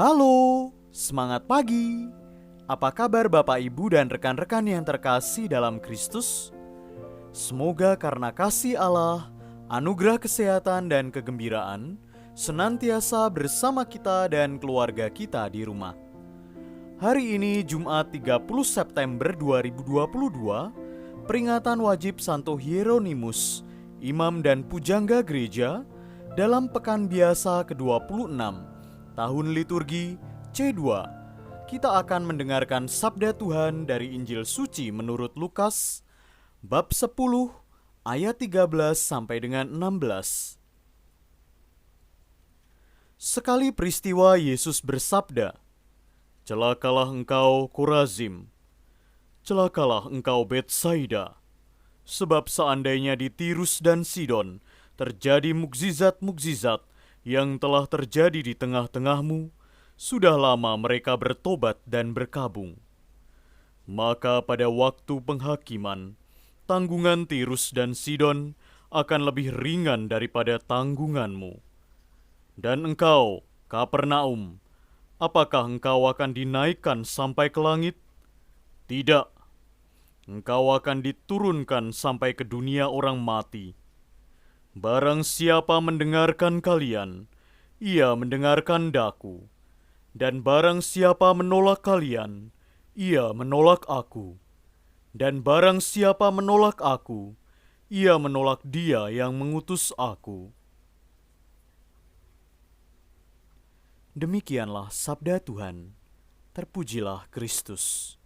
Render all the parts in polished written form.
Halo, semangat pagi. Apa kabar Bapak Ibu dan rekan-rekan yang terkasih dalam Kristus? Semoga karena kasih Allah, anugerah kesehatan dan kegembiraan senantiasa bersama kita dan keluarga kita di rumah. Hari ini Jumat 30 September 2022, peringatan wajib Santo Hieronymus, Imam dan Pujangga Gereja dalam Pekan Biasa ke-26, Tahun Liturgi C2. Kita akan mendengarkan sabda Tuhan dari Injil Suci menurut Lukas, bab 10, ayat 13 sampai dengan 16. Sekali peristiwa Yesus bersabda, "Celakalah engkau Korazim, celakalah engkau Betsaida, sebab seandainya di Tirus dan Sidon terjadi mukjizat-mukjizat yang telah terjadi di tengah-tengahmu, sudah lama mereka bertobat dan berkabung. Maka pada waktu penghakiman, tanggungan Tirus dan Sidon akan lebih ringan daripada tanggunganmu. Dan engkau, Kapernaum, apakah engkau akan dinaikkan sampai ke langit? Tidak, engkau akan diturunkan sampai ke dunia orang mati. Barang siapa mendengarkan kalian, ia mendengarkan Daku. Dan barang siapa menolak kalian, ia menolak Aku. Dan barang siapa menolak Aku, ia menolak Dia yang mengutus Aku." Demikianlah sabda Tuhan. Terpujilah Kristus.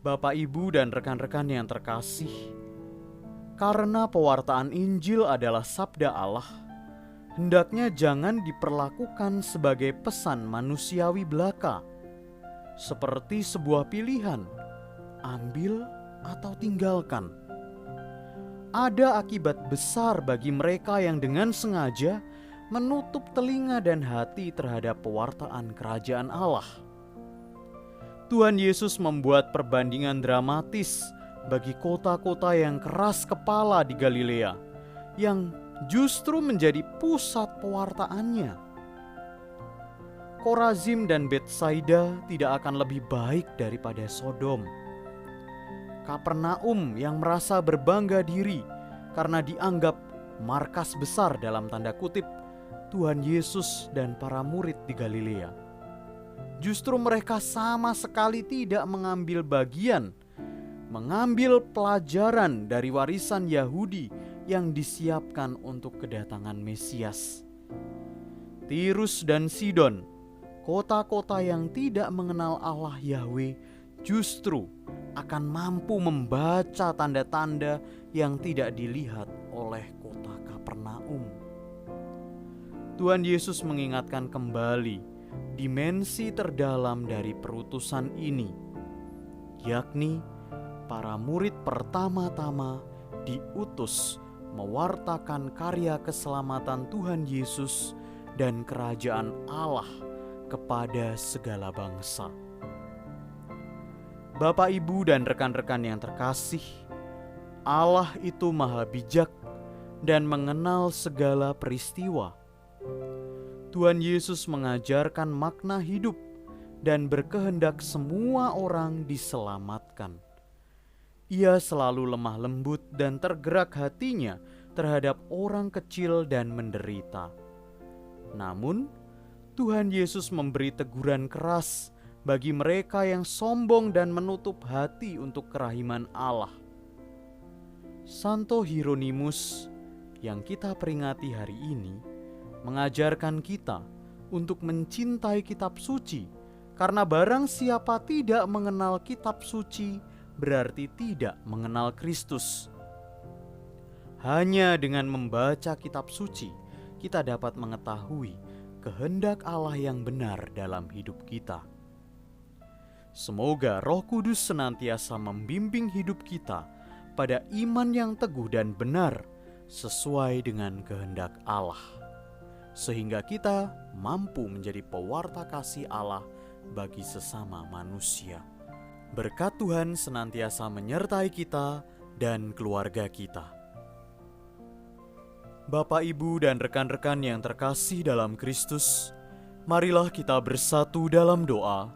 Bapak, Ibu, dan rekan-rekan yang terkasih, karena pewartaan Injil adalah sabda Allah, hendaknya jangan diperlakukan sebagai pesan manusiawi belaka, seperti sebuah pilihan, ambil atau tinggalkan. Ada akibat besar bagi mereka yang dengan sengaja menutup telinga dan hati terhadap pewartaan kerajaan Allah. Tuhan Yesus membuat perbandingan dramatis bagi kota-kota yang keras kepala di Galilea, yang justru menjadi pusat pewartaannya. Korazim dan Betsaida tidak akan lebih baik daripada Sodom. Kapernaum yang merasa berbangga diri karena dianggap markas besar dalam tanda kutip Tuhan Yesus dan para murid di Galilea. Justru mereka sama sekali tidak mengambil bagian, mengambil pelajaran dari warisan Yahudi yang disiapkan untuk kedatangan Mesias. Tirus dan Sidon, kota-kota yang tidak mengenal Allah Yahweh, justru akan mampu membaca tanda-tanda yang tidak dilihat oleh kota Kapernaum. Tuhan Yesus mengingatkan kembali dimensi terdalam dari perutusan ini, yakni para murid pertama-tama diutus mewartakan karya keselamatan Tuhan Yesus dan kerajaan Allah kepada segala bangsa. Bapak, Ibu, dan rekan-rekan yang terkasih, Allah itu maha bijak dan mengenal segala peristiwa. Tuhan Yesus mengajarkan makna hidup dan berkehendak semua orang diselamatkan. Ia selalu lemah lembut dan tergerak hatinya terhadap orang kecil dan menderita. Namun, Tuhan Yesus memberi teguran keras bagi mereka yang sombong dan menutup hati untuk kerahiman Allah. Santo Hieronymus yang kita peringati hari ini mengajarkan kita untuk mencintai kitab suci, karena barang siapa tidak mengenal kitab suci berarti tidak mengenal Kristus. Hanya dengan membaca kitab suci, kita dapat mengetahui kehendak Allah yang benar dalam hidup kita. Semoga Roh Kudus senantiasa membimbing hidup kita pada iman yang teguh dan benar sesuai dengan kehendak Allah, sehingga kita mampu menjadi pewarta kasih Allah bagi sesama manusia. Berkat Tuhan senantiasa menyertai kita dan keluarga kita. Bapak, Ibu, dan rekan-rekan yang terkasih dalam Kristus, Marilah kita bersatu dalam doa.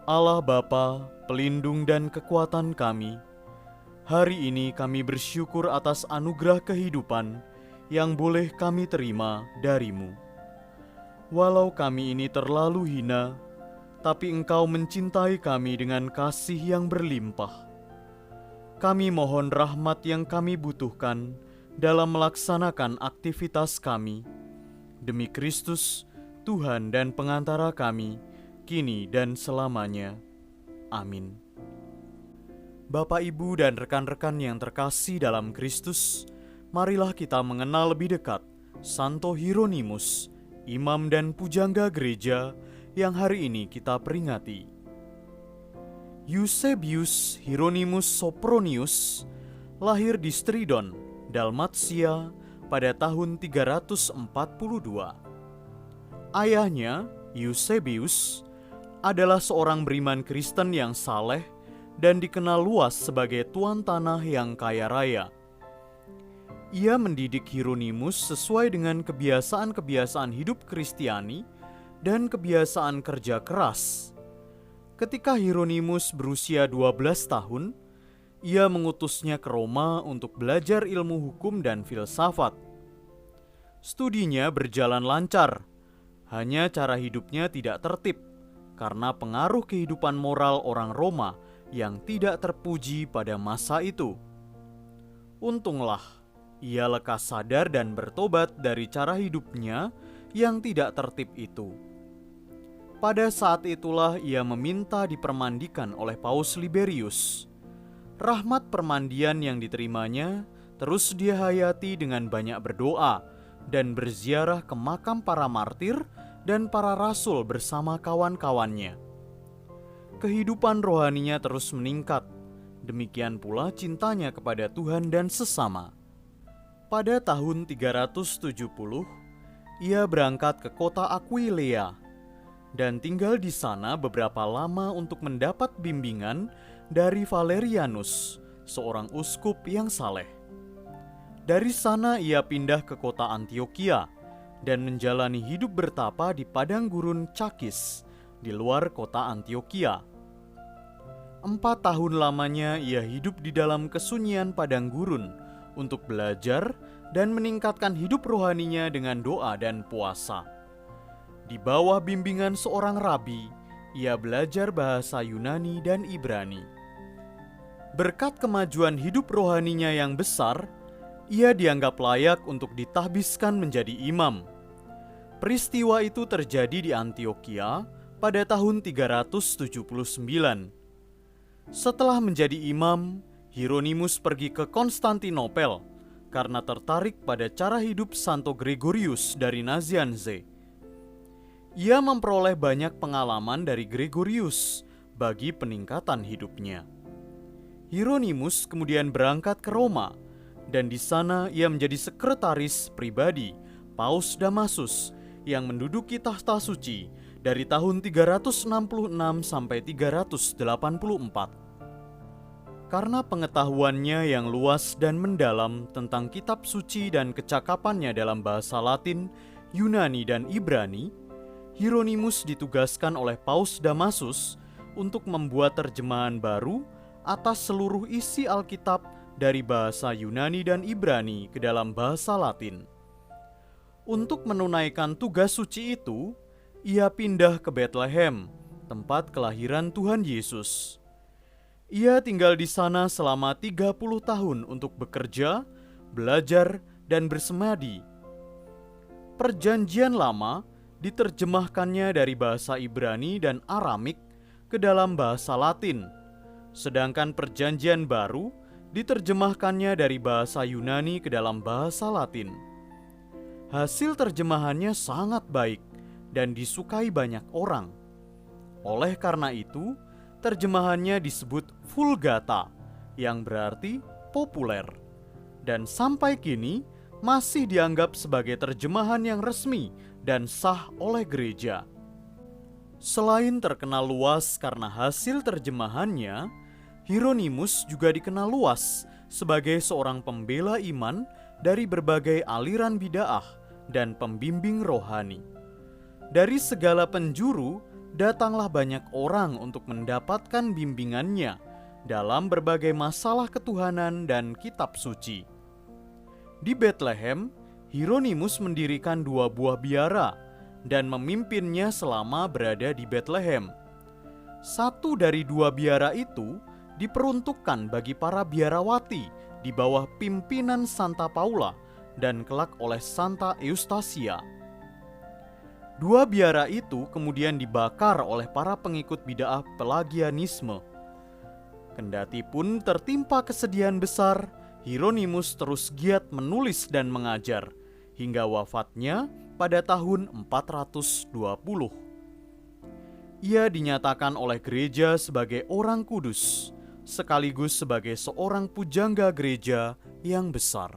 Allah Bapa, pelindung dan kekuatan kami, hari ini kami bersyukur atas anugerah kehidupan yang boleh kami terima dari-Mu. Walau kami ini terlalu hina, tapi Engkau mencintai kami dengan kasih yang berlimpah. Kami mohon rahmat yang kami butuhkan dalam melaksanakan aktivitas kami. Demi Kristus, Tuhan dan pengantara kami, kini dan selamanya. Amin. Bapak, Ibu, dan rekan-rekan yang terkasih dalam Kristus, marilah kita mengenal lebih dekat Santo Hieronymus, imam dan pujangga gereja yang hari ini kita peringati. Eusebius Hieronymus Sophronius lahir di Stridon, Dalmatia pada tahun 342. Ayahnya, Eusebius, adalah seorang beriman Kristen yang saleh dan dikenal luas sebagai tuan tanah yang kaya raya. Ia mendidik Hieronymus sesuai dengan kebiasaan-kebiasaan hidup Kristiani dan kebiasaan kerja keras. Ketika Hieronymus berusia 12 tahun, ia mengutusnya ke Roma untuk belajar ilmu hukum dan filsafat. Studinya berjalan lancar, hanya cara hidupnya tidak tertib karena pengaruh kehidupan moral orang Roma yang tidak terpuji pada masa itu. Untunglah, ia lekas sadar dan bertobat dari cara hidupnya yang tidak tertib itu. Pada saat itulah ia meminta dipermandikan oleh Paus Liberius. Rahmat permandian yang diterimanya terus dia hayati dengan banyak berdoa dan berziarah ke makam para martir dan para rasul bersama kawan-kawannya. Kehidupan rohaninya terus meningkat, demikian pula cintanya kepada Tuhan dan sesama. Pada tahun 370, ia berangkat ke kota Aquileia dan tinggal di sana beberapa lama untuk mendapat bimbingan dari Valerianus, seorang uskup yang saleh. Dari sana ia pindah ke kota Antioquia dan menjalani hidup bertapa di padang gurun Cakis di luar kota Antioquia. 4 tahun lamanya ia hidup di dalam kesunyian padang gurun untuk belajar dan meningkatkan hidup rohaninya dengan doa dan puasa. Di bawah bimbingan seorang rabi, ia belajar bahasa Yunani dan Ibrani. Berkat kemajuan hidup rohaninya yang besar, ia dianggap layak untuk ditahbiskan menjadi imam. Peristiwa itu terjadi di Antioquia pada tahun 379. Setelah menjadi imam, Hieronymus pergi ke Konstantinopel karena tertarik pada cara hidup Santo Gregorius dari Nazianze. Ia memperoleh banyak pengalaman dari Gregorius bagi peningkatan hidupnya. Hieronymus kemudian berangkat ke Roma, dan di sana ia menjadi sekretaris pribadi Paus Damasus yang menduduki tahta suci dari tahun 366 sampai 384. Karena pengetahuannya yang luas dan mendalam tentang kitab suci dan kecakapannya dalam bahasa Latin, Yunani, dan Ibrani, Hieronymus ditugaskan oleh Paus Damasus untuk membuat terjemahan baru atas seluruh isi Alkitab dari bahasa Yunani dan Ibrani ke dalam bahasa Latin. Untuk menunaikan tugas suci itu, ia pindah ke Bethlehem, tempat kelahiran Tuhan Yesus. Ia tinggal di sana selama 30 tahun untuk bekerja, belajar, dan bersemadi. Perjanjian Lama diterjemahkannya dari bahasa Ibrani dan Aramik ke dalam bahasa Latin, sedangkan Perjanjian Baru diterjemahkannya dari bahasa Yunani ke dalam bahasa Latin. Hasil terjemahannya sangat baik dan disukai banyak orang. Oleh karena itu, terjemahannya disebut Vulgata, yang berarti populer, dan sampai kini masih dianggap sebagai terjemahan yang resmi dan sah oleh gereja. Selain terkenal luas karena hasil terjemahannya, Hieronymus juga dikenal luas sebagai seorang pembela iman dari berbagai aliran bid'ah dan pembimbing rohani. Dari segala penjuru, datanglah banyak orang untuk mendapatkan bimbingannya dalam berbagai masalah ketuhanan dan kitab suci. Di Bethlehem, Hieronymus mendirikan 2 buah biara dan memimpinnya selama berada di Bethlehem. 1 dari 2 biara itu diperuntukkan bagi para biarawati di bawah pimpinan Santa Paula dan kelak oleh Santa Eustasia. 2 biara itu kemudian dibakar oleh para pengikut bid'ah Pelagianisme. Kendati pun tertimpa kesedihan besar, Hieronymus terus giat menulis dan mengajar hingga wafatnya pada tahun 420. Ia dinyatakan oleh gereja sebagai orang kudus, sekaligus sebagai seorang pujangga gereja yang besar.